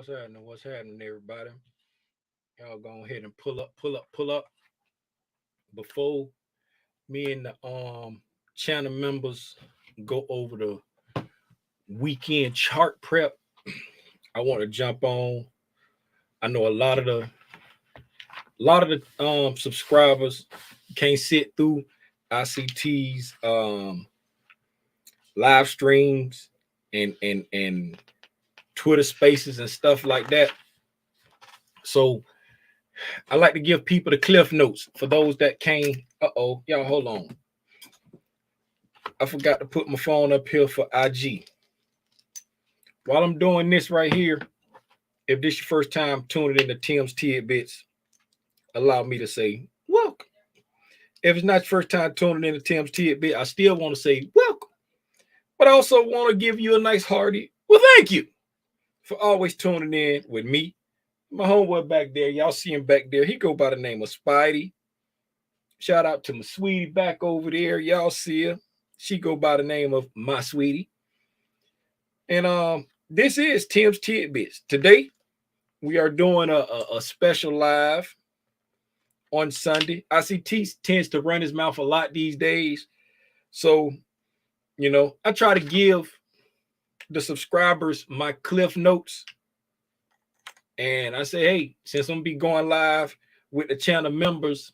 What's happening? What's happening, everybody? Y'all go ahead and pull up before me and the channel members go over the weekend chart prep. I want to jump on. I know a lot of the subscribers can't sit through ICT's live streams and Twitter spaces and stuff like that. So I like to give people the cliff notes for those that came. Y'all hold on. I forgot to put my phone up here for IG. While I'm doing this right here, if this is your first time tuning into Tim's Tidbits, allow me to say welcome. If it's not your first time tuning into Tim's Tidbit, I still want to say welcome. But I also want to give you a nice hearty, well, thank you for always tuning in with me. My homeboy back there, y'all see him back there. He go by the name of Spidey. Shout out to my sweetie back over there. Y'all see her. She go by the name of my sweetie. And this is Tim's Tidbits. Today, we are doing a special live on Sunday. ICT tends to run his mouth a lot these days. So, you know, I try to give the subscribers my cliff notes. And I say, hey, since I'm going to be going live with the channel members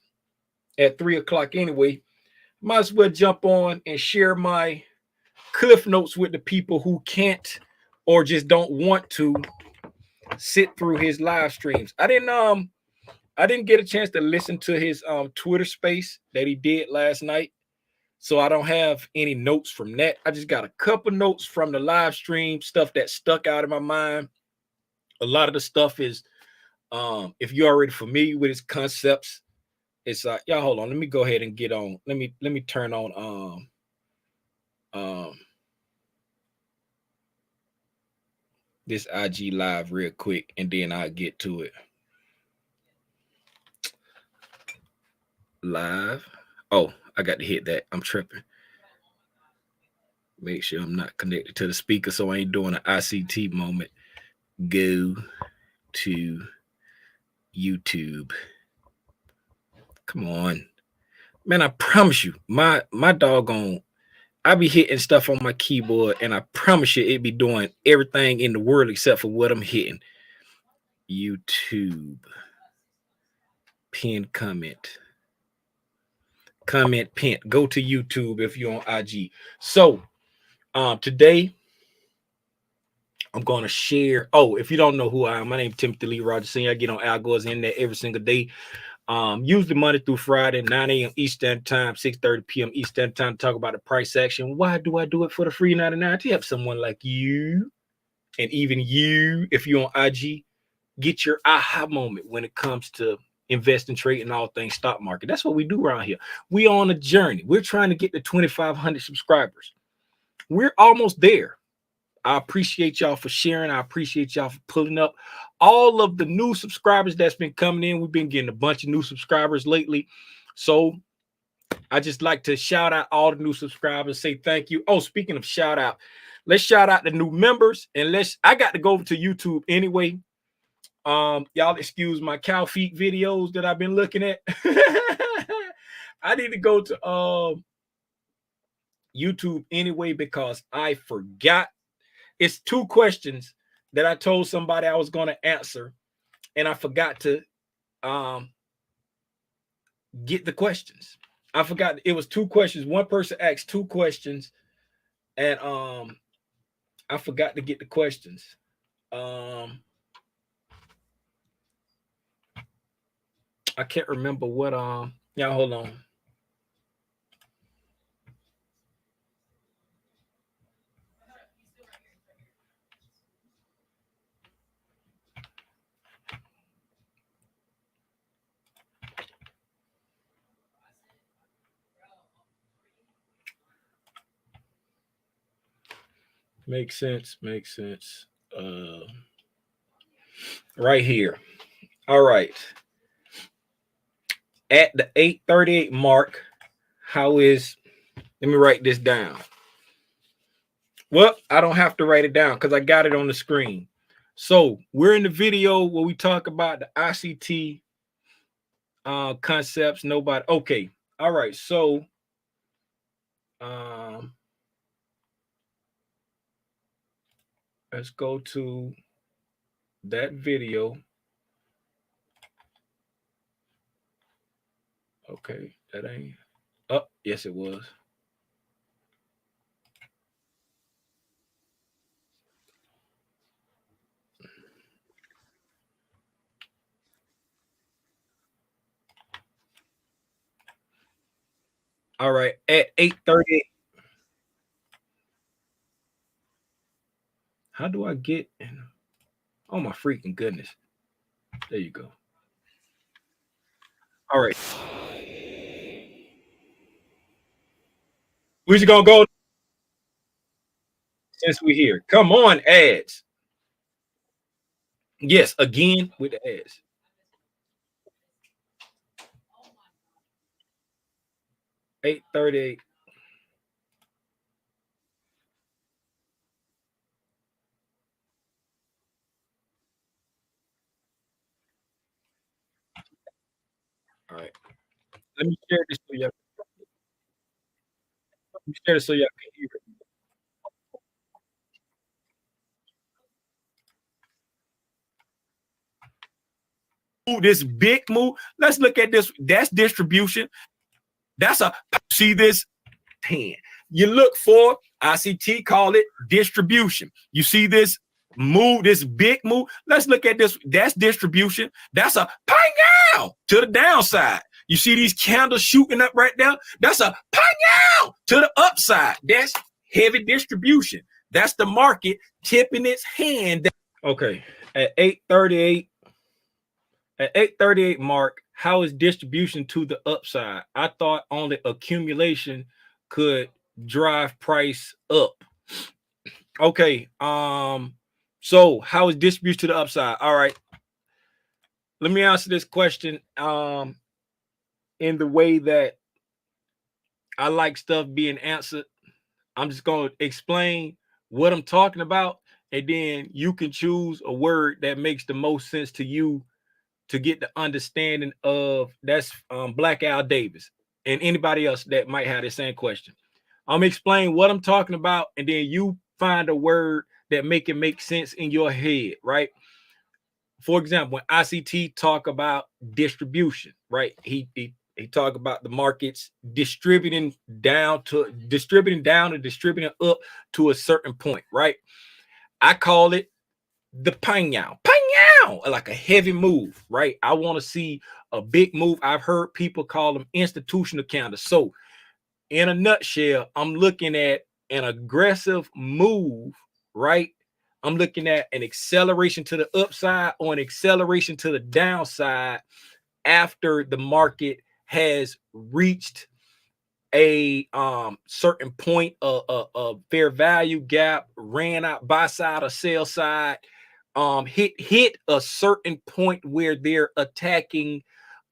at 3 o'clock anyway, might as well jump on and share my cliff notes with the people who can't or just don't want to sit through his live streams. I didn't get a chance to listen to his Twitter space that he did last night. So I don't have any notes from that. I just got a couple notes from the live stream, stuff that stuck out in my mind. A lot of the stuff is, if you're already familiar with his concepts, it's y'all hold on. Let me go ahead and get on. Let me turn on this IG live real quick, and then I'll get to it. Live. Oh, I got to hit that. I'm tripping. Make sure I'm not connected to the speaker, so I ain't doing an ICT moment. Go to YouTube. Come on, man. I promise you, my doggone, I be hitting stuff on my keyboard, and I promise you, it be doing everything in the world except for what I'm hitting. YouTube. Pin comment. Comment pin. Go to YouTube if you're on IG. So, today I'm going to share. Oh, if you don't know who I am, my name is Timothy Lee Rogers. I get on Algo's in there every single day. Usually Monday through Friday, 9 a.m. Eastern time, 6:30 p.m. Eastern time, to talk about the price action. Why do I do it for the free 99? To help someone like you, and even you, if you're on IG, get your aha moment when it comes to investing, trading, all things stock market. That's what we do around here. We on a journey. We're trying to get to 2,500 subscribers. We're almost there. I appreciate y'all for sharing. I appreciate y'all for pulling up all of the new subscribers that's been coming in. We've been getting a bunch of new subscribers lately. So I just like to shout out all the new subscribers, say thank you. Oh, speaking of shout out, let's shout out the new members. And I got to go over to YouTube anyway. Y'all excuse my cow feet videos that I've been looking at. I need to go to YouTube anyway because I forgot. It's 2 questions that I told somebody I was going to answer, and I forgot to get the questions. I forgot it was 2 questions. One person asked 2 questions, and I forgot to get the questions. I can't remember what y'all hold on. Makes sense. Right here. All right. At the 8:38 mark, let me write this down. Well, I don't have to write it down because I got it on the screen. So we're in the video where we talk about the ICT concepts. Nobody. Okay. All right. So let's go to that video. Okay, that ain't. Oh, yes, it was. All right, at 8:30. How do I get? Oh my freaking goodness! There you go. All right, we're just gonna go since we're here. Come on, ads. Yes, again with the ads. 8:38. All right, let me share this so y'all. Let me share this so y'all can hear it. This big move. Let's look at this. That's distribution. That's a see this 10. You look for ICT, call it distribution. You see this move, this big move. Let's look at this. That's distribution. That's a pang to the downside. You see these candles shooting up right now? That's a pang to the upside. That's heavy distribution. That's the market tipping its hand. Okay, at 8:38. At 8:38 mark, how is distribution to the upside? I thought only accumulation could drive price up. Okay, so how is distribution to the upside? All right, let me answer this question in the way that I like stuff being answered. I'm just going to explain what I'm talking about, and then you can choose a word that makes the most sense to you to get the understanding of. That's Black Al Davis and anybody else that might have the same question. I'm explaining what I'm talking about, and then you find a word that make it make sense in your head, right? For example, when ICT talk about distribution, right? He talk about the markets distributing down or distributing up to a certain point, right? I call it the pang-yow, like a heavy move, right? I want to see a big move. I've heard people call them institutional candles. So in a nutshell, I'm looking at an aggressive move, right? I'm looking at an acceleration to the upside or an acceleration to the downside after the market has reached a certain point, a fair value gap, ran out buy side or sell side, hit a certain point where they're attacking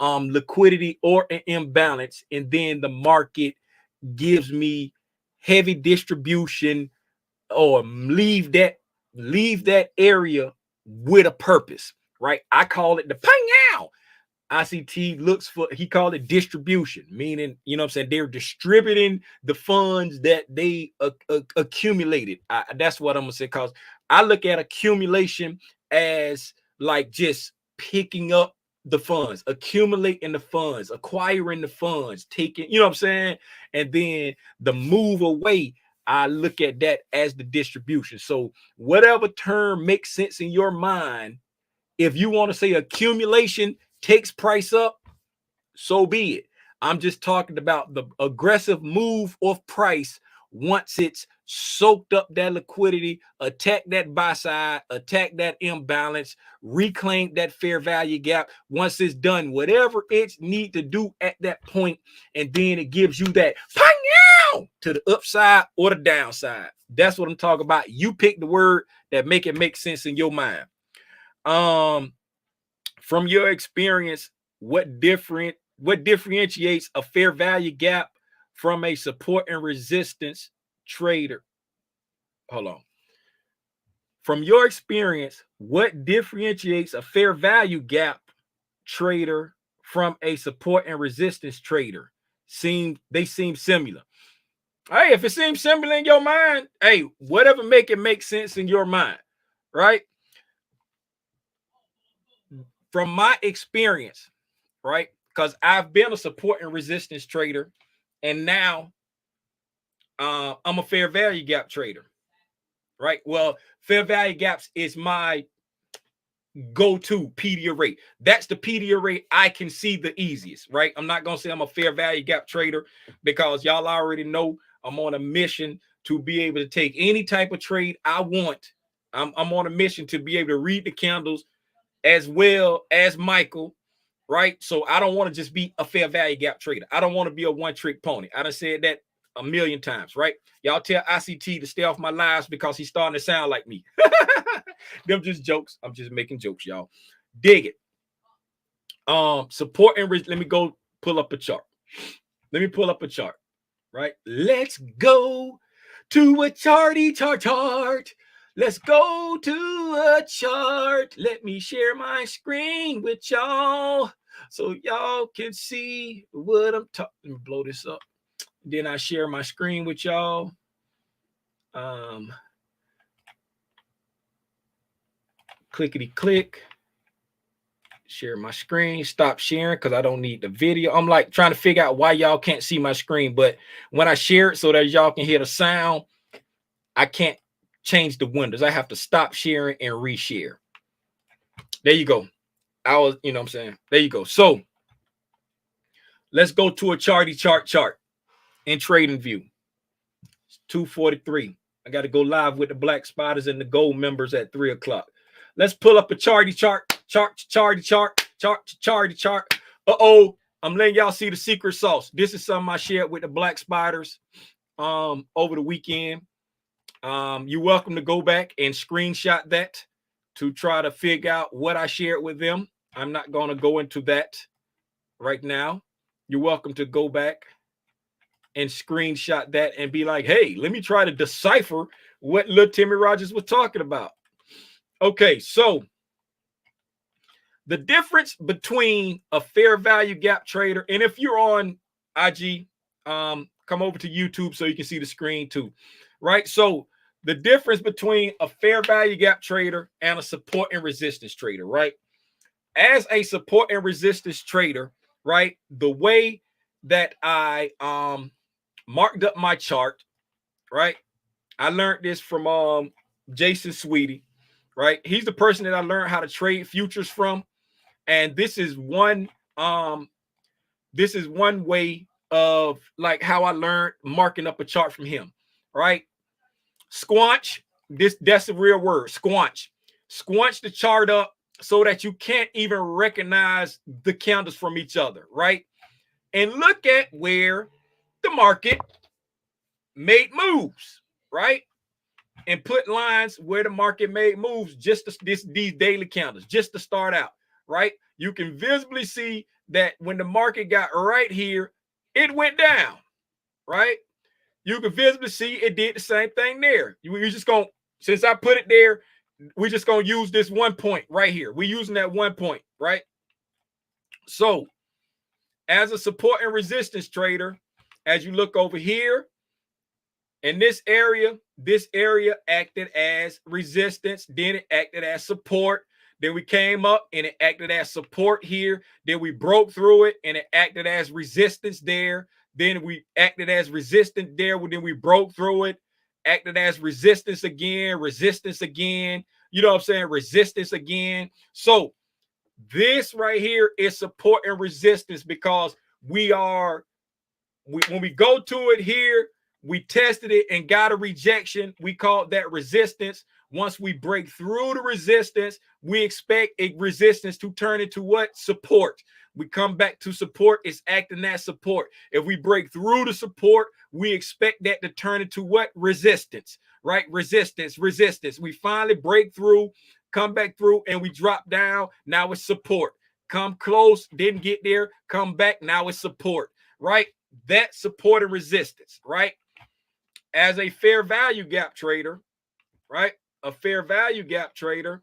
liquidity or an imbalance, and then the market gives me heavy distribution or leave that area with a purpose, right? I call it the pang-yow. ICT looks for, he called it distribution, meaning, you know what I'm saying, they're distributing the funds that they accumulated. That's what I'm gonna say, because I look at accumulation as like just picking up the funds, accumulating the funds, acquiring the funds, taking, you know what I'm saying, and then the move away, I look at that as the distribution. So whatever term makes sense in your mind, if you want to say accumulation takes price up, so be it. I'm just talking about the aggressive move of price once it's soaked up that liquidity, attack that buy side, attack that imbalance, reclaim that fair value gap. Once it's done, whatever it's need to do at that point, and then it gives you that to the upside or the downside. That's what I'm talking about. You pick the word that make it make sense in your mind. From your experience, what differentiates a fair value gap from a support and resistance trader? Hold on. from your experience, what differentiates a fair value gap trader from a support and resistance trader? They seem similar. Hey, if it seems similar in your mind, hey, whatever make it make sense in your mind, right? From my experience, right? Because I've been a support and resistance trader, and now I'm a fair value gap trader, right? Well, fair value gaps is my go-to PDub rate. That's the PDub rate I can see the easiest, right? I'm not gonna say I'm a fair value gap trader because y'all already know I'm on a mission to be able to take any type of trade I want. I'm on a mission to be able to read the candles as well as Michael, right? So I don't want to just be a fair value gap trader. I don't want to be a one-trick pony. I done said that a million times, right? Y'all tell ICT to stay off my lives because he's starting to sound like me. Them just jokes. I'm just making jokes, y'all. Dig it. Support and let me go pull up a chart. Let me pull up a chart, right? Let's go to a charty chart. Let's go to a chart. Let me share my screen with y'all so y'all can see what I'm talking. Let me blow this up. Then I share my screen with y'all. Clickety click. Share my screen. Stop sharing because I don't need the video. I'm like trying to figure out why y'all can't see my screen, but when I share it so that y'all can hear the sound, I can't change the windows. I have to stop sharing and reshare. There you go. You know what I'm saying? There you go. So let's go to a charty chart in trading view. It's 2:43. I got to go live with the Black Spiders and the gold members at 3 o'clock. Let's pull up a charty chart. Uh-oh. I'm letting y'all see the secret sauce. This is something I shared with the Black Spiders over the weekend. You're welcome to go back and screenshot that to try to figure out what I shared with them. I'm not going to go into that right now. You're welcome to go back and screenshot that and be like, hey, let me try to decipher what little Timmy Rogers was talking about. Okay, so the difference between a fair value gap trader, and if you're on IG, come over to YouTube so you can see the screen too, right? So the difference between a fair value gap trader and a support and resistance trader, right? As a support and resistance trader, right, the way that I marked up my chart, right? I learned this from Jason Sweetie, right? He's the person that I learned how to trade futures from. And this is one way of like how I learned marking up a chart from him, right? Squanch, that's a real word, squanch. Squanch the chart up so that you can't even recognize the candles from each other, right? And look at where the market made moves, right? And put lines where the market made moves, just these daily candles, just to start out, right? You can visibly see that when the market got right here, it went down, right? You can visibly see it did the same thing there. We're just going to, since I put it there, we're just going to use this 1 point right here. We're using that 1 point, right? So as a support and resistance trader, as you look over here, in this area acted as resistance, then it acted as support. Then we came up and it acted as support here. Then we broke through it and it acted as resistance there. Then we acted as resistance there. Then we broke through it, acted as resistance again. You know what I'm saying? Resistance again. So this right here is support and resistance because when we go to it here, we tested it and got a rejection. We called that resistance. Once we break through the resistance, we expect a resistance to turn into what? Support. We come back to support. It's acting as support. If we break through the support, we expect that to turn into what? Resistance, right? Resistance. We finally break through, come back through, and we drop down. Now it's support. Come close, didn't get there, come back. Now it's support, right? That's support and resistance, right? As a fair value gap trader, right? a fair value gap trader,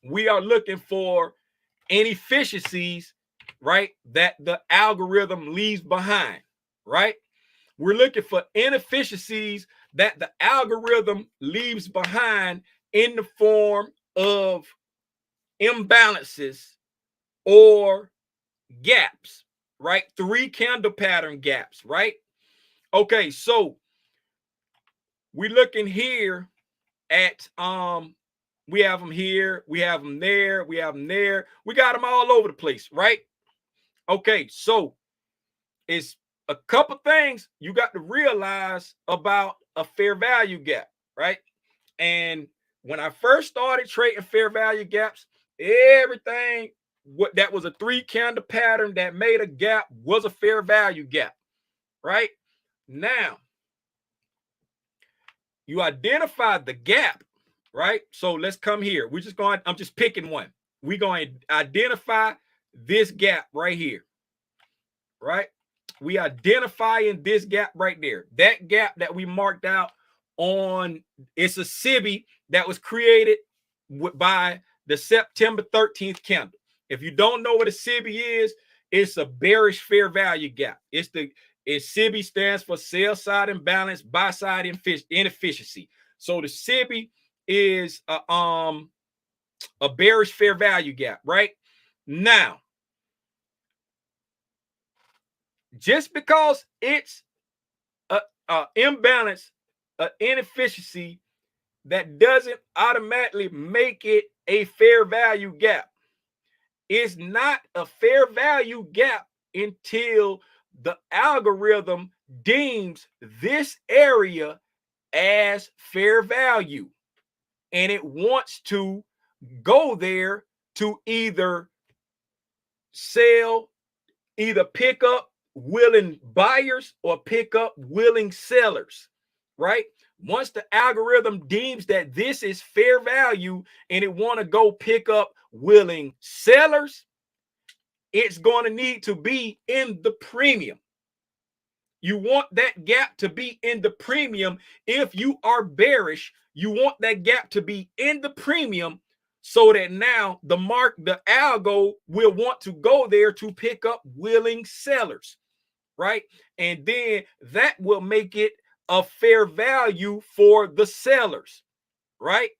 we are looking for inefficiencies, right, that the algorithm leaves behind, right? We're looking for inefficiencies that the algorithm leaves behind in the form of imbalances or gaps, right? 3 candle pattern gaps, right? Okay, so we're looking here at we have them here, we have them there, we have them there, we got them all over the place, right? Okay, so it's a couple things you got to realize about a fair value gap, right? And when I first started trading fair value gaps, everything what that was a 3 candle pattern that made a gap was a fair value gap, right? Now you identified the gap, right? So let's come here. We're just going, I'm just picking one. We're going to identify this gap right here, right? We identifying this gap right there. That gap that we marked out on, it's a SIBI that was created by the September 13th candle. If you don't know what a SIBI is, it's a bearish fair value gap. SIBI stands for sell side imbalance, buy side inefficiency. So the SIBI is a bearish fair value gap, right? Now, just because it's a imbalance, an inefficiency, that doesn't automatically make it a fair value gap. It's not a fair value gap until the algorithm deems this area as fair value, and it wants to go there to either pick up willing buyers or pick up willing sellers, right? Once the algorithm deems that this is fair value and it want to go pick up willing sellers, it's going to need to be in the premium. You want that gap to be in the premium. If you are bearish, you want that gap to be in the premium so that now the algo will want to go there to pick up willing sellers, right? And then that will make it a fair value for the sellers, right?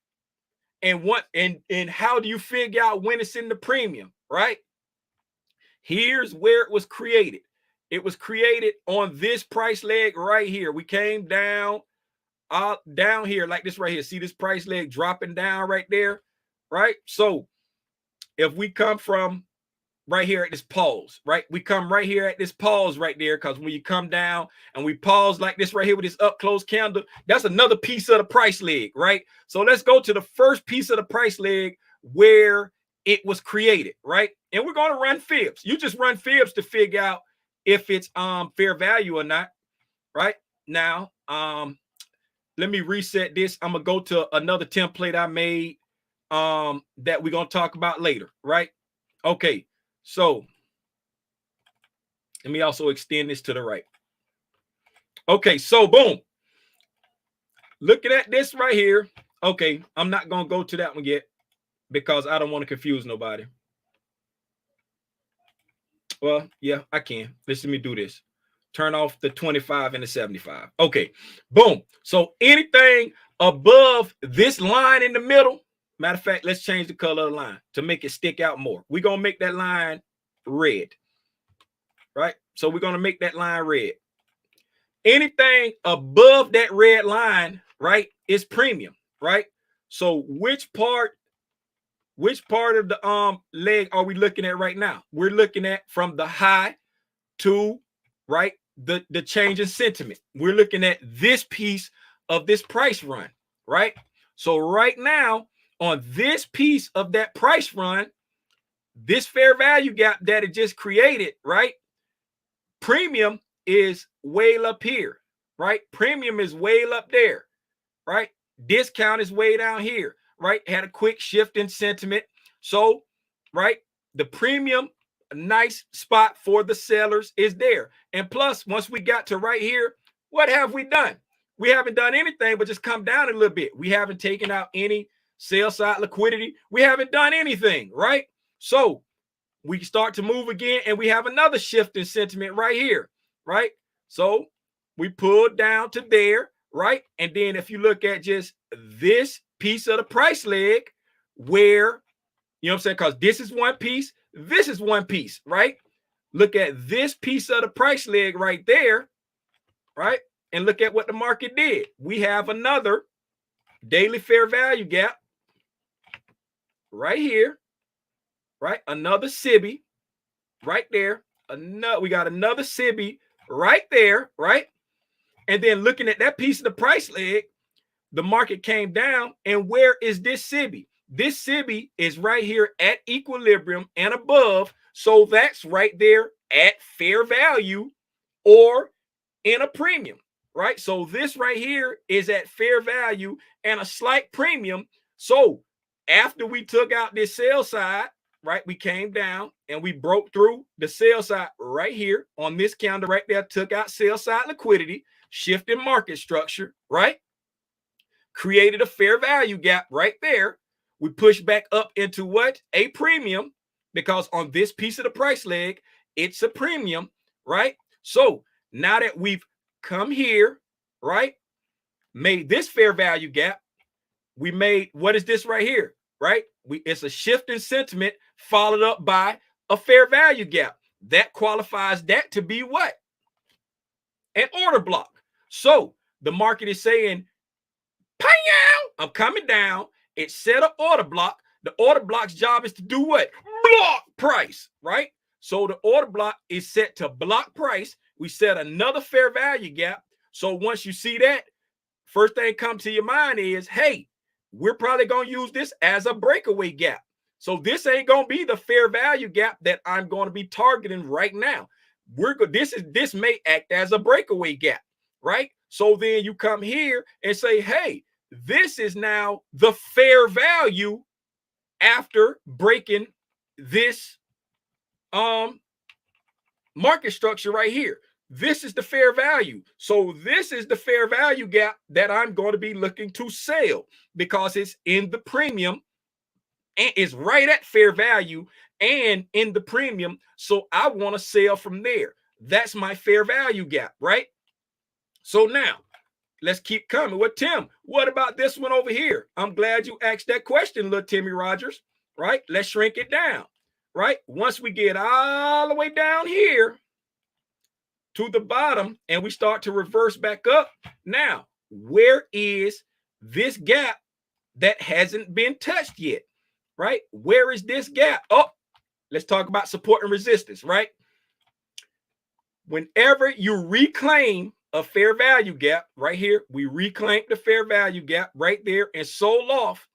And how do you figure out when it's in the premium, right? Here's where it was created. It was created on this price leg right here. We came down here like this right here. See this price leg dropping down right there, right? So if we come from right here at this pause, right? We come right here at this pause right there, because when you come down and we pause like this right here with this up close candle, that's another piece of the price leg, right? So let's go to the first piece of the price leg where it was created, right? And we're going to run fibs. You just run fibs to figure out if it's fair value or not, right? Now, let me reset this. I'm gonna go to another template I made that we're gonna talk about later, right? Okay, so let me also extend this to the right. Okay, so boom. Looking at this right here. Okay, I'm not gonna go to that one yet because I don't want to confuse nobody. Well, yeah, I can. Let me do this. Turn off the 25 and the 75. Okay, boom. So anything above this line in the middle, matter of fact, let's change the color of the line to make it stick out more. We're going to make that line red, right? So we're going to make that line red. Anything above that red line, right, is premium, right? So which part of the leg are we looking at right now? We're looking at from the high to, right, the change in sentiment. We're looking at this piece of this price run, right? So right now on this piece of that price run, this fair value gap that it just created, right? Premium is way up here, right? Premium is way up there, right? Discount is way down here, right? Had a quick shift in sentiment. So, right, the premium, a nice spot for the sellers is there. And plus, once we got to right here, what have we done? We haven't done anything but just come down a little bit. We haven't taken out any sell side liquidity. We haven't done anything, right? So we start to move again, and we have another shift in sentiment right here, right? So we pulled down to there, right? And then if you look at just this piece of the price leg, where, you know what I'm saying? Because this is one piece, this is one piece, right? Look at this piece of the price leg right there, right? And look at what the market did. We have another daily fair value gap right here, right? Another SIBI right there. We got another SIBI right there, right? And then looking at that piece of the price leg, the market came down. And where is this SIBI? This SIBI is right here at equilibrium and above. So that's right there at fair value or in a premium, right? So this right here is at fair value and a slight premium. So after we took out this sell side, right, we came down and we broke through the sell side right here on this candle right there, took out sell side liquidity, shifted market structure, right? Created a fair value gap right there. We pushed back up into what? A premium, because on this piece of the price leg, it's a premium, right? So now that we've come here, right, made this fair value gap, we made, what is this right here, right? It's a shift in sentiment followed up by a fair value gap. That qualifies that to be what? An order block. So the market is saying, I'm coming down. It set an order block. The order block's job is to do what? Block price, right? So the order block is set to block price. We set another fair value gap. So once you see that, first thing come to your mind is, hey, we're probably going to use this as a breakaway gap. So this ain't going to be the fair value gap that I'm going to be targeting right now. This may act as a breakaway gap, right? So then you come here and say, hey, this is now the fair value after breaking this market structure right here. This is the fair value. So this is the fair value gap that I'm going to be looking to sell, because it's in the premium and it's right at fair value and in the premium. So I want to sell from there. That's my fair value gap, right? So now let's keep coming. Well, Tim, what about this one over here? I'm glad you asked that question, little Timmy Rogers, right? Let's shrink it down, right? Once we get all the way down here to the bottom and we start to reverse back up, now, where is this gap that hasn't been touched yet, right? Where is this gap? Oh, let's talk about support and resistance, right? Whenever you reclaim a fair value gap right here, we reclaimed the fair value gap right there and sold off,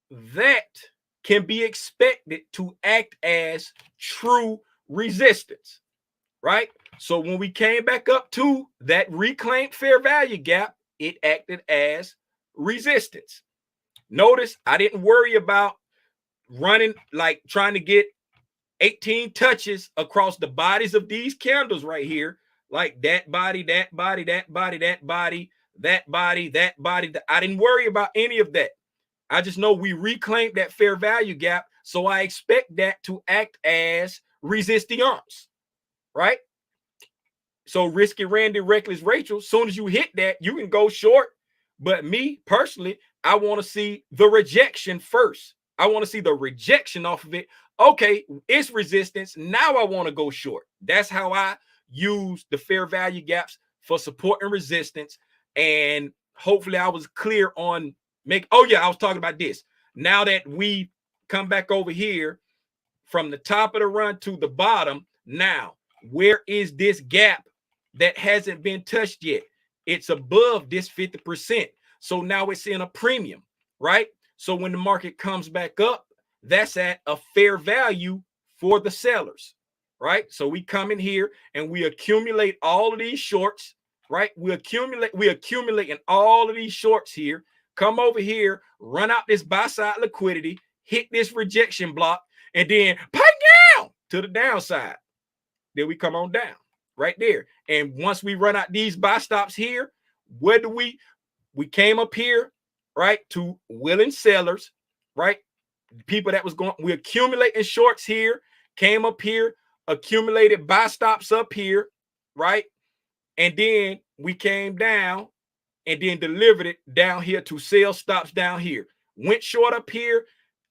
that can be expected to act as true resistance, right? So when we came back up to that reclaimed fair value gap, it acted as resistance. Notice I didn't worry about running, like trying to get 18 touches across the bodies of these candles right here, like that body, that body, that body, that body, that body, that body. I didn't worry about any of that. I just know we reclaimed that fair value gap, so I expect that to act as resistance, right? So Risky Randy, Reckless Rachel, as soon as you hit that, you can go short. But me personally, I want to see the rejection first. I want to see the rejection off of it. Okay, it's resistance. Now I want to go short. That's how I use the fair value gaps for support and resistance. And hopefully I was clear on I was talking about this. Now that we come back over here from the top of the run to the bottom, now where is this gap that hasn't been touched yet? It's above this 50%. So now it's in a premium, right? So when the market comes back up, that's at a fair value for the sellers, right? So we come in here and we accumulate all of these shorts, right? We accumulating all of these shorts here, come over here, run out this buy side liquidity, hit this rejection block, and then pay down to the downside. Then we come on down right there. And once we run out these buy stops here, where do we came up here, right, to willing sellers, right? People that was going, we accumulating shorts here, came up here, accumulated buy stops up here, right? And then we came down and then delivered it down here to sell stops down here. Went short up here,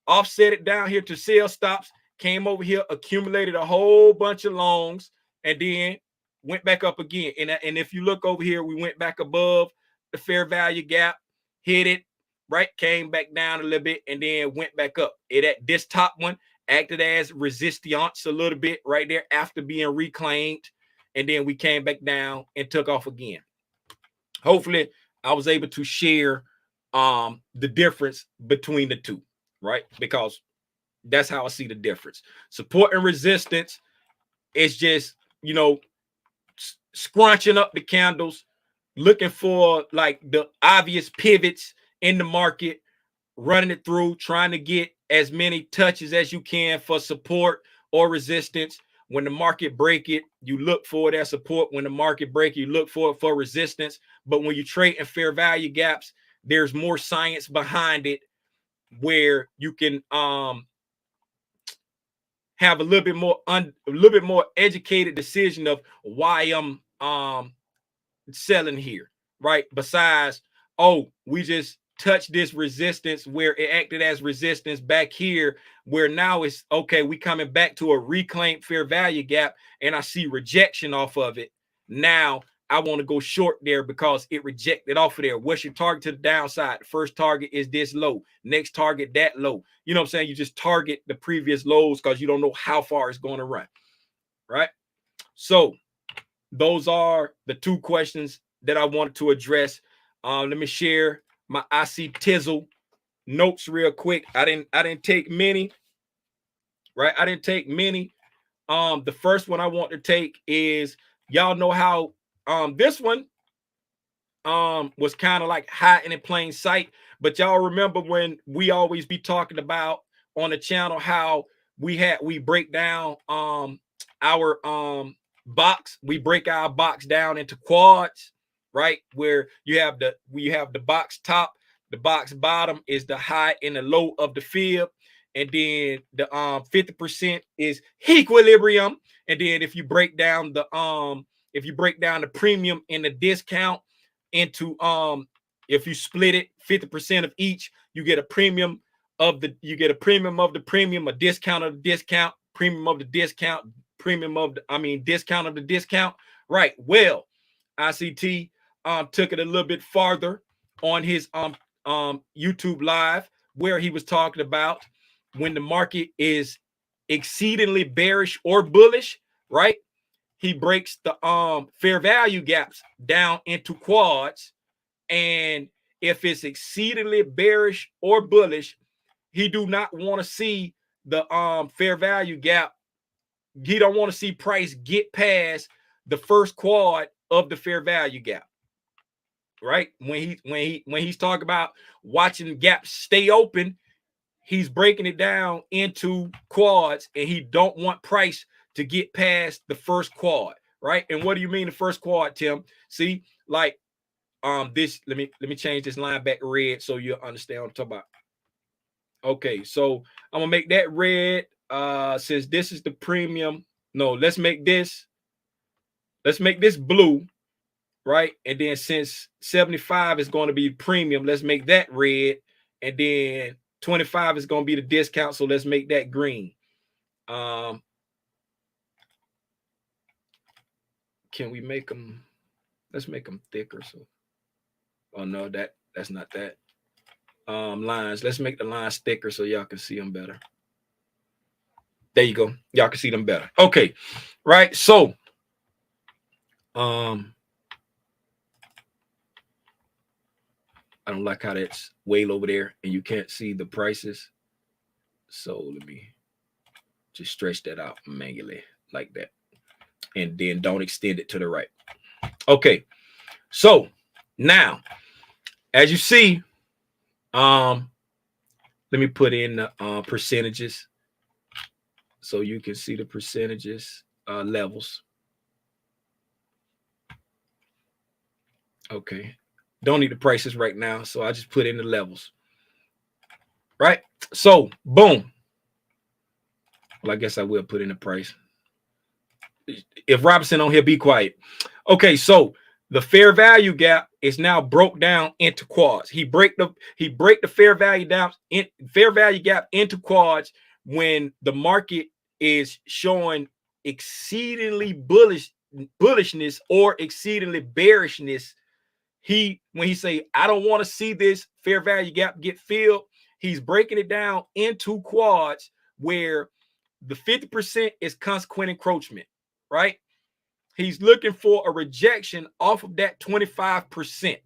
offset it down here to sell stops, came over here, accumulated a whole bunch of longs, and then went back up again. And if you look over here, we went back above the fair value gap, hit it, right? Came back down a little bit and then went back up. It at this top one acted as resistance a little bit right there after being reclaimed. And then we came back down and took off again. Hopefully, I was able to share the difference between the two, right? Because that's how I see the difference. Support and resistance is just, you know, scrunching up the candles, looking for like the obvious pivots in the market, running it through, trying to get as many touches as you can for support or resistance. When the market break it, you look for that support. When the market break, you look for it for resistance. But when you trade in fair value gaps, there's more science behind it where you can have a little bit more educated decision of why I'm selling here, right? Besides, oh, we just touched this resistance where it acted as resistance back here, where now it's okay, we coming back to a reclaimed fair value gap, and I see rejection off of it. Now I want to go short there because it rejected off of there. What's your target to the downside? The first target is this low, next target that low. You know what I'm saying? You just target the previous lows because you don't know how far it's going to run, right? So those are the two questions that I wanted to address. Let me share my IC Tizzle notes real quick. I didn't take many, right? I didn't take many. The first one I want to take is, y'all know how this one was kind of like hiding in plain sight, but y'all remember when we always be talking about on the channel how we break down our box, we break our box down into quads, right? Where you have the box top, the box bottom is the high and the low of the fib, and then the 50% is equilibrium. And then if you break down the premium and the discount into if you split it 50% of each, you get a premium of the premium, a discount of the discount, premium of the discount, premium of the discount of the discount, right? Well, ICT took it a little bit farther on his YouTube live, where he was talking about when the market is exceedingly bearish or bullish, right? He breaks the fair value gaps down into quads, and if it's exceedingly bearish or bullish, he do not want to see the fair value gap. He don't want to see price get past the first quad of the fair value gap, right? When he's talking about watching gaps stay open, he's breaking it down into quads, and he don't want price to get past the first quad, right? And what do you mean the first quad, Tim? See, like this, let me change this line back red so you'll understand what I'm talking about. Okay, so I'm gonna make that red. Since this is the premium, no, let's make this blue, right? And then since 75 is going to be premium, let's make that red, and then 25 is going to be the discount, so let's make that green. Can we make them? Let's make them thicker. So, oh no, that's not that. Lines. Let's make the lines thicker so y'all can see them better. There you go. Y'all can see them better. Okay, right. So, I don't like how that's way over there and you can't see the prices. So let me just stretch that out manually like that, and then don't extend it to the right. Okay, so now as you see, let me put in the percentages so you can see the percentages levels. Okay, Don't need the prices right now, so I just put in the levels. Right? So, boom. Well, I guess I will put in the price. If Robinson on here, be quiet. Okay, so the fair value gap is now broke down into quads. He break the fair value gap into quads when the market is showing exceedingly bullishness or exceedingly bearishness. When he say, I don't want to see this fair value gap get filled, he's breaking it down into quads where the 50% is consequent encroachment, right? He's looking for a rejection off of that 25%,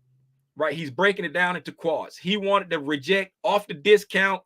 right? He's breaking it down into quads. He wanted to reject off the discount.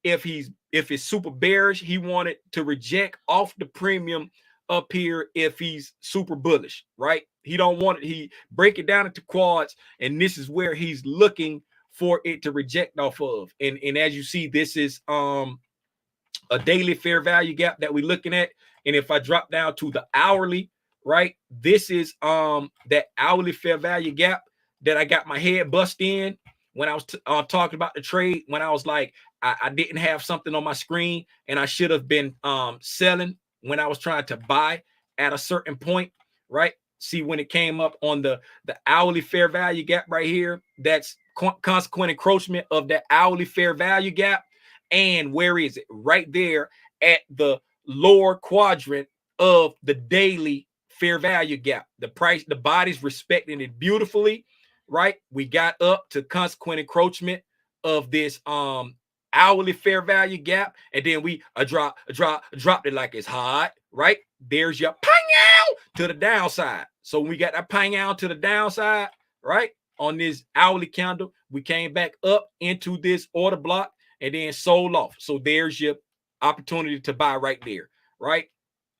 If it's super bearish, he wanted to reject off the premium up here if he's super bullish, right? He don't want it. He break it down into quads, and this is where he's looking for it to reject off of. And as you see, this is a daily fair value gap that we're looking at. And if I drop down to the hourly, right, this is that hourly fair value gap that I got my head bust in when I was talking about the trade, when I was like, I didn't have something on my screen and I should have been selling when I was trying to buy at a certain point, right? See, when it came up on the hourly fair value gap right here, that's consequent encroachment of that hourly fair value gap. And where is it? Right there at the lower quadrant of the daily fair value gap. The price, the body's respecting it beautifully, right? We got up to consequent encroachment of this hourly fair value gap, and then we dropped it like it's hot, right? There's your pang out to the downside. So we got that pang out to the downside, right? On this hourly candle, we came back up into this order block and then sold off. So there's your opportunity to buy right there, right?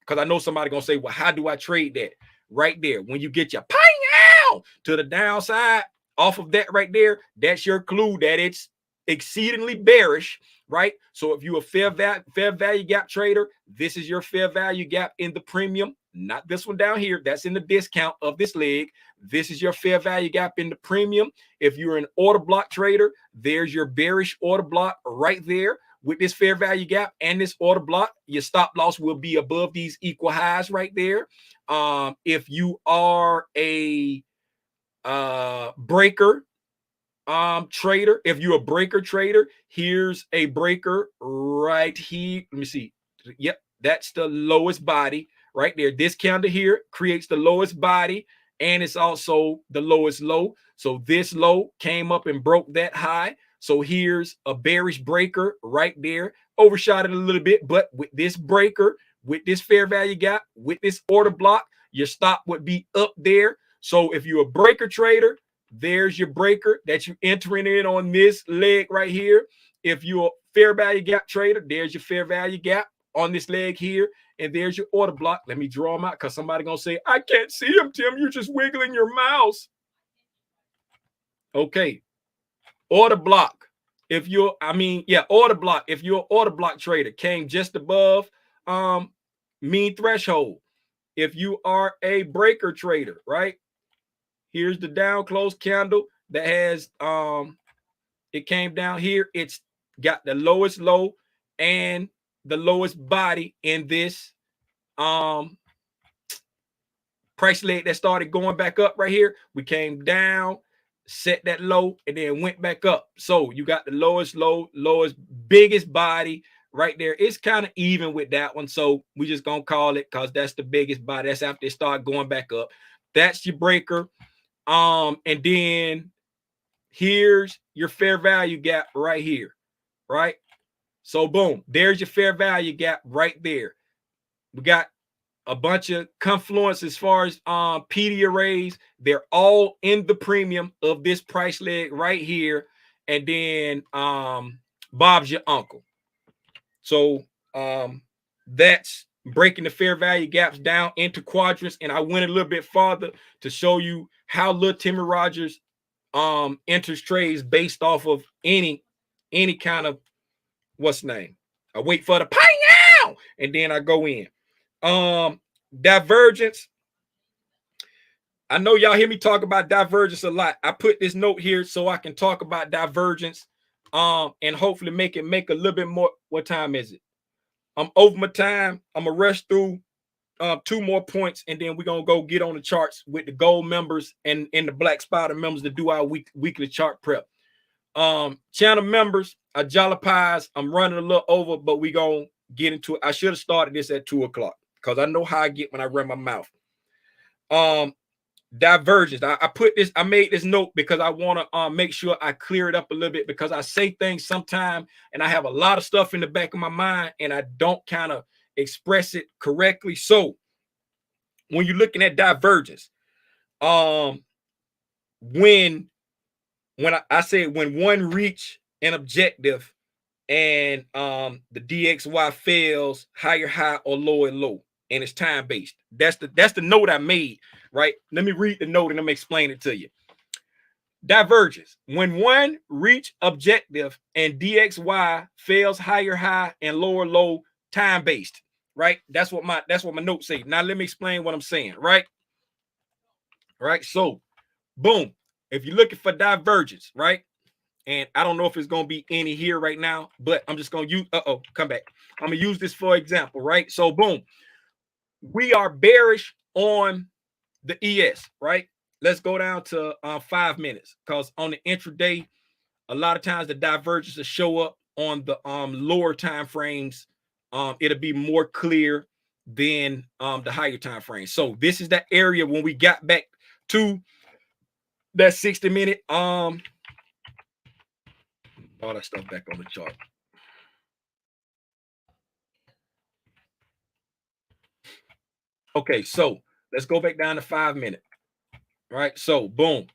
Because I know somebody gonna say, well, how do I trade that? Right there. When you get your pang out to the downside off of that right there, that's your clue that it's exceedingly bearish, right? So if you're a fair value gap trader, this is your fair value gap in the premium, not this one down here. That's in the discount of this leg. This is your fair value gap in the premium. If you're an order block trader, there's your bearish order block right there. With this fair value gap and this order block, your stop loss will be above these equal highs right there. If you are a breaker trader, if you're a breaker trader, here's a breaker right here. Let me see. Yep, that's the lowest body right there. This candle here creates the lowest body, and it's also the lowest low. So this low came up and broke that high. So here's a bearish breaker right there. Overshot it a little bit, but with this breaker, with this fair value gap, with this order block, your stop would be up there. So if you're a breaker trader, there's your breaker that you're entering in on this leg right here. If you're a fair value gap trader, there's your fair value gap on this leg here. And there's your order block. Let me draw them out because somebody going to say, I can't see them, Tim. You're just wiggling your mouse. Okay. Order block. If you're, order block. If you're an order block trader, came just above mean threshold. If you are a breaker trader, right? Here's the down close candle that has it came down here. It's got the lowest low and the lowest body in this price leg that started going back up right here. We came down, set that low, and then went back up. So you got the lowest low, lowest, biggest body right there. It's kind of even with that one. So we just gonna call it because that's the biggest body. That's after they start going back up. That's your breaker. And then here's your fair value gap right here, right? So boom, there's your fair value gap right there. We got a bunch of confluence as far as PD arrays. They're all in the premium of this price leg right here. And then Bob's your uncle. So that's breaking the fair value gaps down into quadrants. And I went a little bit farther to show you how little Timmy Rogers enters trades based off of any kind of what's name. I wait for the pang out and then I go in. Divergence. I know y'all hear me talk about divergence a lot. I put this note here so I can talk about divergence, and hopefully make a little bit more. What time is it? I'm over my time. I'm gonna rush through 2 more points, and then we're gonna go get on the charts with the gold members and the black spider members to do our weekly chart prep. Channel members, Jolly Pies. I'm running a little over, but we gonna get into it. I should have started this at 2 o'clock because I know how I get when I run my mouth. Divergence. I put this, I made this note because I want to make sure I clear it up a little bit, because I say things sometimes and I have a lot of stuff in the back of my mind and I don't kind of express it correctly. So when you're looking at divergence, when I say when one reach an objective and the DXY fails higher high or lower low, and it's time based. That's the note I made, right? Let me read the note and I'm explain it to you. Divergence. When one reach objective and DXY fails higher high and lower low, time based, right? That's what my note say. Now let me explain what I'm saying, right? Right. So boom. If you're looking for divergence, right? And I don't know if it's going to be any here right now, but I'm just going to use, come back. I'm going to use this for example, right? So boom, we are bearish on the ES, right? Let's go down to 5 minutes, because on the intraday, a lot of times the divergence will show up on the lower time frames. It'll be more clear than the higher time frames. So this is that area when we got back to that 60-minute all that stuff back on the chart. Okay, so let's go back down to 5 minutes. Right, so boom.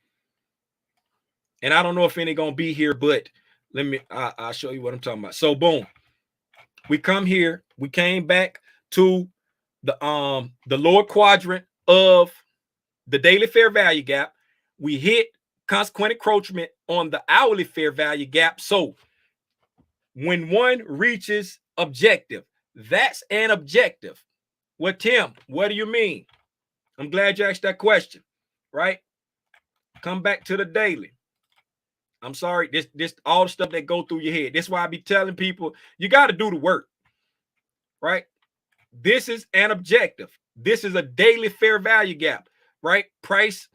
And I don't know if any gonna be here, but let me I'll show you what I'm talking about. So boom, we come here, we came back to the lower quadrant of the daily fair value gap. We hit consequent encroachment on the hourly fair value gap. So when one reaches objective, that's an objective. Well, Tim, what do you mean? I'm glad you asked that question, right? Come back to the daily. I'm sorry, this all the stuff that go through your head. This is why I be telling people you got to do the work, right? This is an objective. This is a daily fair value gap, right? Price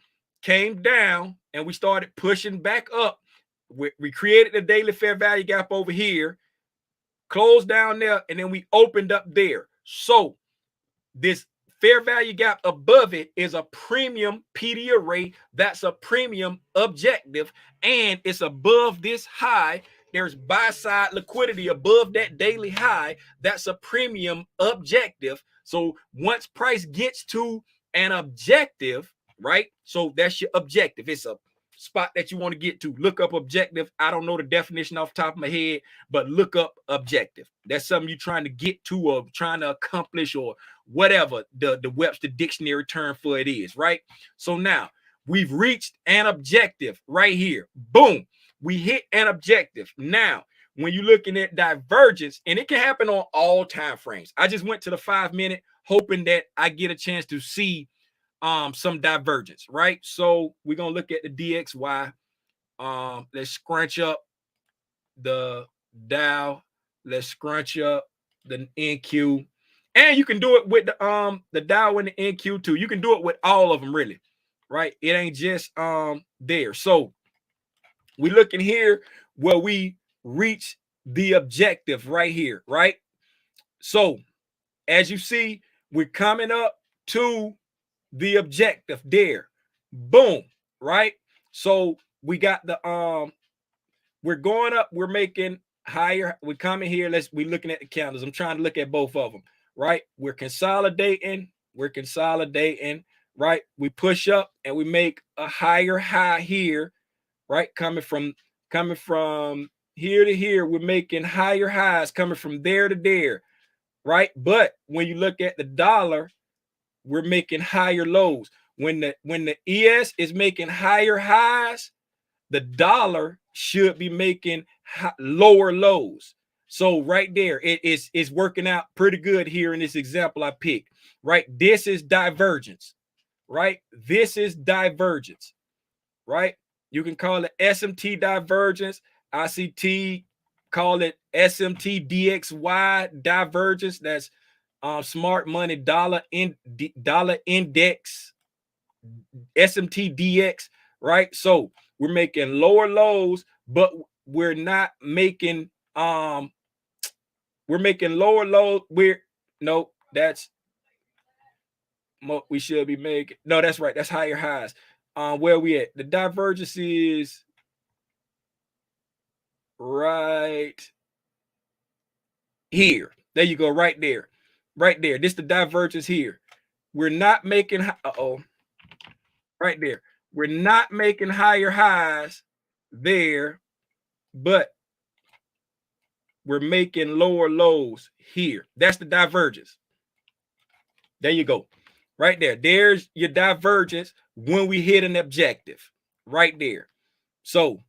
came down and we started pushing back up. We created the daily fair value gap over here, closed down there, and then we opened up there. So this fair value gap above it is a premium PD array. That's a premium objective, and it's above this high. There's buy side liquidity above that daily high. That's a premium objective. So once price gets to an objective, right? So that's your objective. It's a spot that you want to get to. Look up objective. I don't know the definition off the top of my head, but look up objective. That's something you're trying to get to or trying to accomplish or whatever the Webster dictionary term for it is, right? So now we've reached an objective right here. Boom. We hit an objective. Now, when you're looking at divergence, and it can happen on all time frames. I just went to the 5 minute hoping that I get a chance to see some divergence, right? So we're gonna look at the DXY. Let's scrunch up the Dow. Let's scrunch up the NQ. And you can do it with the Dow and the NQ too. You can do it with all of them, really, right? It ain't just there. So we looking here where we reach the objective right here, right? So as you see, we're coming up to the objective there. Boom, right? So we got the we're going up, we're making higher. We're coming here. We're looking at the candles. I'm trying to look at both of them, right? We're consolidating, right? We push up and we make a higher high here, right? Coming from here to here, we're making higher highs coming from there to there, right? But when you look at the dollar, we're making higher lows. When the ES is making higher highs, the dollar should be making lower lows. So right there, it's working out pretty good here in this example I picked, right? This is divergence. right? This is divergence, right? You can call it SMT divergence, ICT, call it SMT DXY divergence. That's smart money dollar index, SMT DX, right? So we're making lower lows, but we're not making we're making lower lows. No, that's we should be making. No, that's right. That's higher highs. Where we at? The divergence is right here. There you go, right there. Right there. This the divergence here. We're not making right there. We're not making higher highs there, but we're making lower lows here. That's the divergence. There you go. Right there. There's your divergence when we hit an objective. Right there. So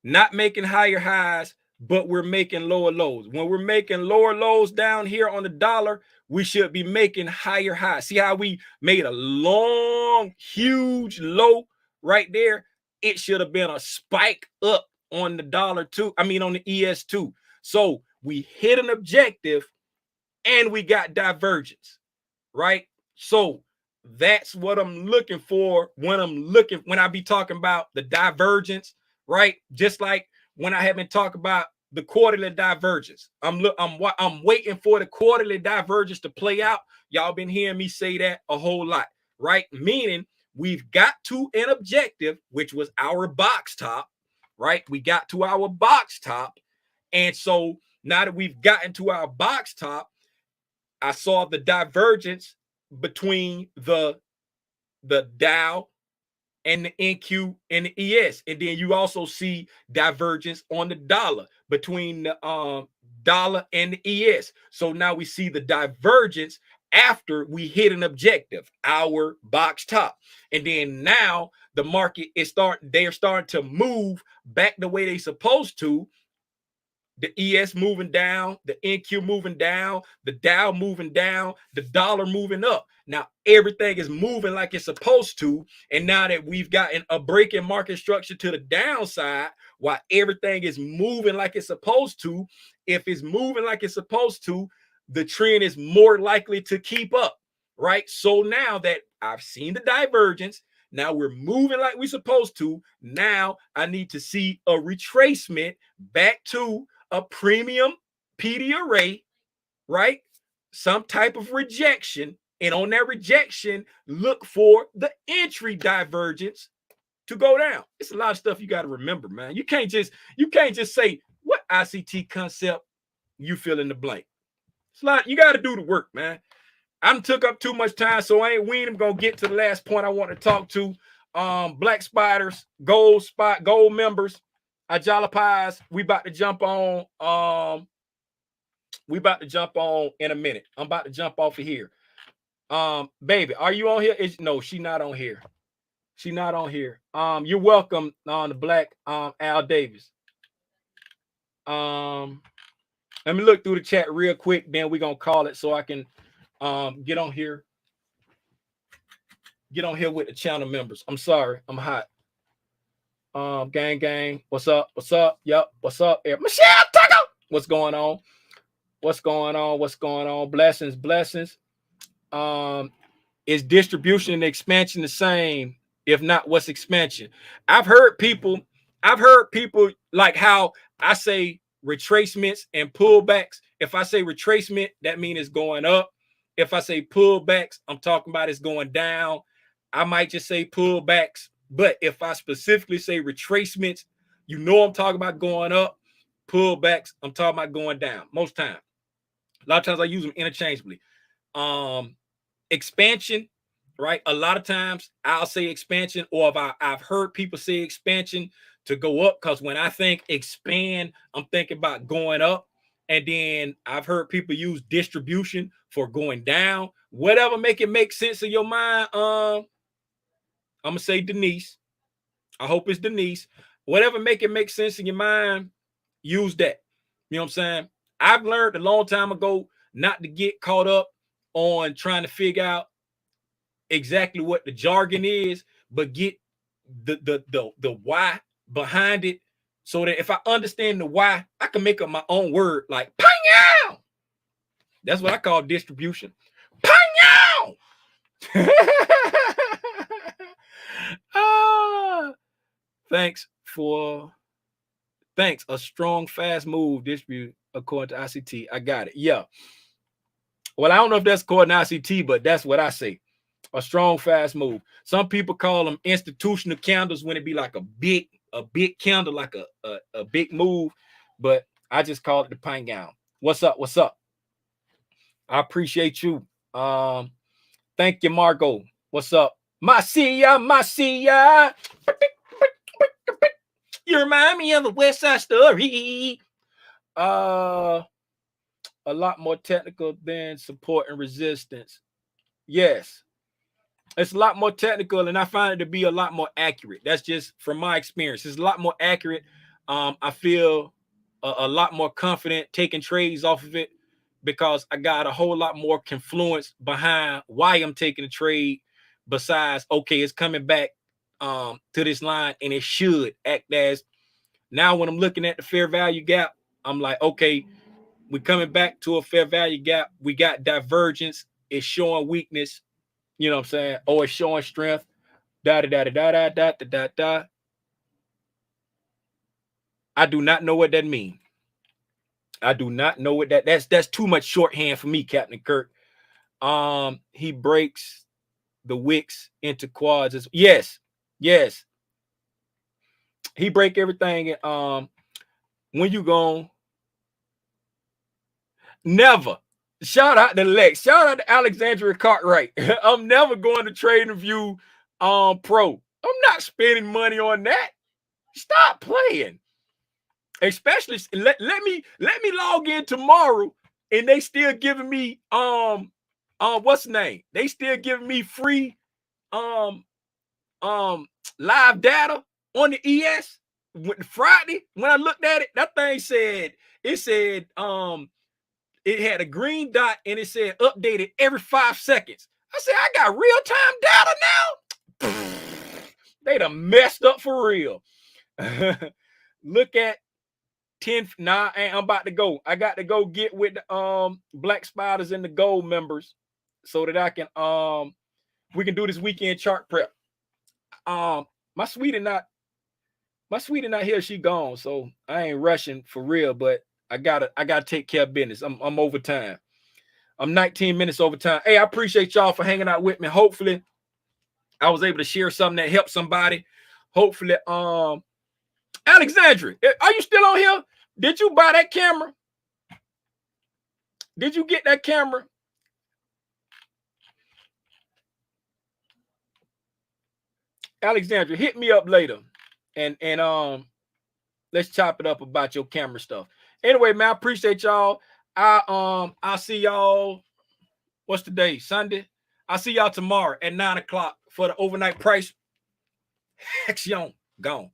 not making higher highs, but we're making lower lows. When we're making lower lows down here on the dollar, we should be making higher highs. See how we made a long, huge low right there? It should have been a spike up on the dollar too. I mean, on the ES2. So we hit an objective and we got divergence, right? So that's what I'm looking for when I be talking about the divergence, right? Just like when I have been talking about the quarterly divergence. I'm waiting for the quarterly divergence to play out. Y'all been hearing me say that a whole lot, right? Meaning we've got to an objective, which was our box top, right? We got to our box top. And so now that we've gotten to our box top, I saw the divergence between the Dow and the NQ and the ES. And then you also see divergence on the dollar between the dollar and the ES. So now we see the divergence after we hit an objective, our box top. And then now the market is they're starting to move back the way they're supposed to. The ES moving down, the NQ moving down, the Dow moving down, the dollar moving up. Now everything is moving like it's supposed to. And now that we've gotten a break in market structure to the downside, while everything is moving like it's supposed to, if it's moving like it's supposed to, the trend is more likely to keep up, right? So now that I've seen the divergence, now we're moving like we're supposed to. Now I need to see a retracement back to a premium PD array, right? Some type of rejection. And on that rejection, look for the entry divergence to go down. It's a lot of stuff you got to remember, man. You can't just say what ICT concept you fill in the blank. It's a lot. You got to do the work, man. I took up too much time, so we ain't even gonna get to the last point I want to talk to. Black Spiders, gold members, Ajala Pies. We about to jump on. We about to jump on in a minute. I'm about to jump off of here. Baby, are you on here? No, she not on here. She not on here. You're welcome on the Black Al Davis. Let me look through the chat real quick, then we're gonna call it so I can get on here. Get on here with the channel members. I'm sorry, I'm hot. Gang, what's up? What's up? Yep, what's up? Michelle Tucker, what's going on? What's going on? What's going on? Blessings. Is distribution and expansion the same? If not, what's expansion? I've heard people like how I say retracements and pullbacks. If I say retracement, that means it's going up. If I say pullbacks, I'm talking about it's going down. I might just say pullbacks, but if I specifically say retracements, you know I'm talking about going up. Pullbacks, I'm talking about going down most times. A lot of times I use them interchangeably. Expansion, right? A lot of times I'll say expansion, or if I've heard people say expansion to go up, because when I think expand, I'm thinking about going up. And then I've heard people use distribution for going down. Whatever make it make sense in your mind, I'm gonna say Denise. I hope it's Denise. Whatever make it make sense in your mind, use that. You know what I'm saying? I've learned a long time ago not to get caught up on trying to figure out exactly what the jargon is, but get the why behind it, so that if I understand the why, I can make up my own word like "Pang-yow." That's what I call distribution. Pang-yow. Thanks. A strong, fast move distribute according to ICT. I got it. Yeah. Well, I don't know if that's according to ICT, but that's what I say. A strong, fast move. Some people call them institutional candles when it be like a big candle, like a big move. But I just call it the pine gown. What's up? What's up? I appreciate you. Thank you, Margot. What's up? Marcia. You remind me of a West Side Story. A lot more technical than support and resistance. Yes. It's a lot more technical, and I find it to be a lot more accurate. That's just from my experience. It's a lot more accurate. I feel a lot more confident taking trades off of it because I got a whole lot more confluence behind why I'm taking the trade. Besides, okay, it's coming back to this line, and it should act as. Now, when I'm looking at the fair value gap, I'm like, okay, we're coming back to a fair value gap. We got divergence. It's showing weakness. You know what I'm saying? Or it's showing strength. I do not know what that means. I do not know what that's too much shorthand for me, Captain Kirk. He breaks the wicks into quads. Yes. He break everything. When you gone? Never. Shout out to Lex. Shout out to Alexandria Cartwright. I'm never going to Trading View Pro. I'm not spending money on that. Stop playing. Especially let me log in tomorrow and they still giving me what's the name? They still giving me free live data on the ES. Friday when I looked at it, that thing said it had a green dot and it said updated every 5 seconds. I said, I got real-time data now. They done messed up for real. Look at 10. Nah, I'm about to go. I got to go get with the Black Spiders and the Gold members so that I can we can do this weekend chart prep. My sweetie not here. She gone, so I ain't rushing for real. But I gotta take care of business. I'm over time. I'm 19 minutes over time. Hey, I appreciate y'all for hanging out with me. Hopefully, I was able to share something that helped somebody. Hopefully, Alexandria, are you still on here? Did you buy that camera? Did you get that camera? Alexandria, hit me up later, and let's chop it up about your camera stuff. Anyway, man, I appreciate y'all. I'll see y'all. What's today? Sunday. I'll see y'all tomorrow at 9 o'clock for the overnight price. Action gone.